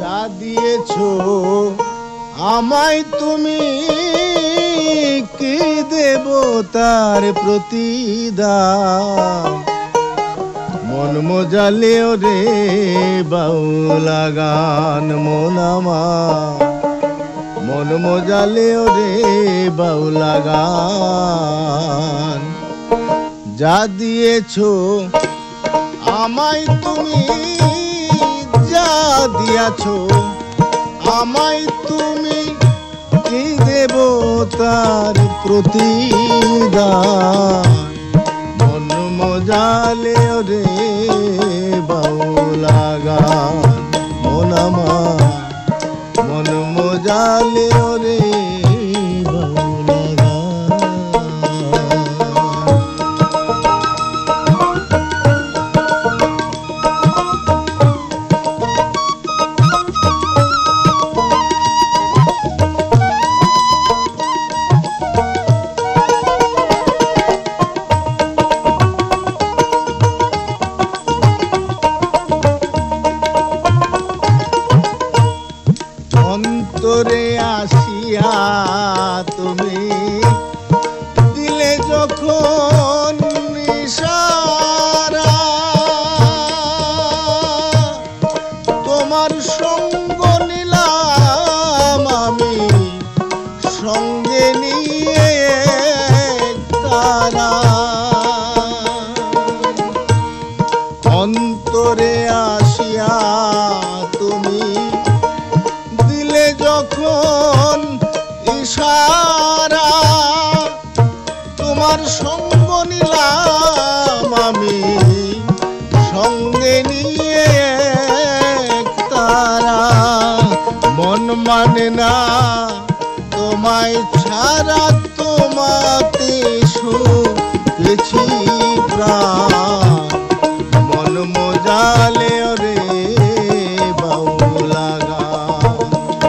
যা দিয়েছো আমায় তুমি কি দেব তার প্রতিদান। মন মজালেও রে বাউলা গান মন আমার, মন মজালেও রে বাউলা গান। যা দিয়েছো আমায় তুমি, যা দিয়াছো আমায় তুমি কি দেব তার প্রতিদান। মন মজালেও রে বাউলা গান মন আমার, মন মজালেও রে বাউলা গান। অন্তরে আসিয়া তুমি দিলে যখন ইশারা, তোমার সঙ্গ নিলাম আমি সঙ্গে নিয়ে তারা। অন্তরে আসিয়া তুমি দিলে যখন ইশারা, তোমার সঙ্গ নিলাম আমি সঙ্গে নিয়ে তারা। মন মানে না তোমায় ছাড়া, তোমাতে শুয়েছি প্রাণ। মন মজালেও রে বাউলা গান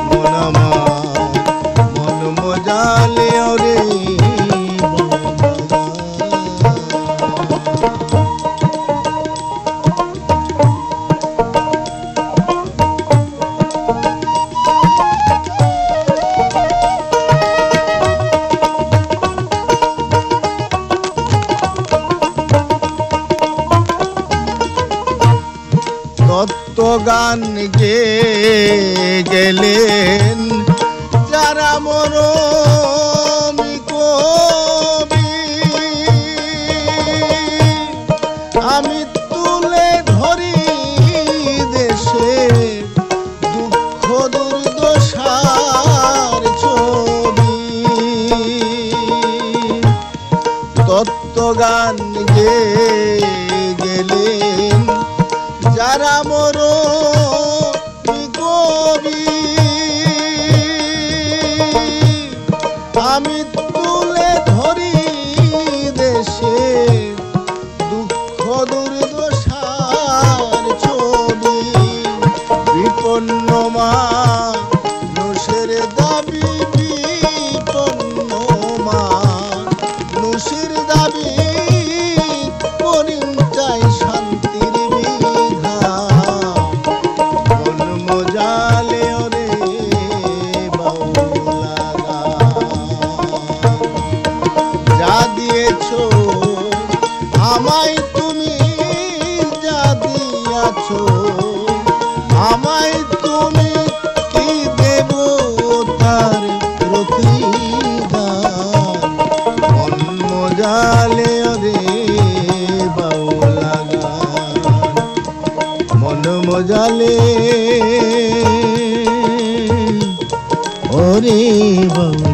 মন আমার, মন মজালেও রে বাউলা তত্ত্ব গান গে গেলেন যারা মরমি কবি, আমি তুলে ধরি দেশে দুঃখ দুর্দশার ছবি। তত্ত্ব গান গে গেলেন যারা মরমি কবি, আমি তুলে ধরি দেশে দুঃখ দুর্দশার ছবি। বিপন্ন মানুষের দাবি, বিপন্ন মানুষের দাবি করিম চাই শান্তির বিধান। মন মজালেও রে বাউলা গান। যা দিয়েছো আমায় তুমি, যা দিয়াছো আমায় তুমি কি দেব তার প্রতিদান। মন মজালেও রে বাউলা গান মন মজালে ওরে বাউলা।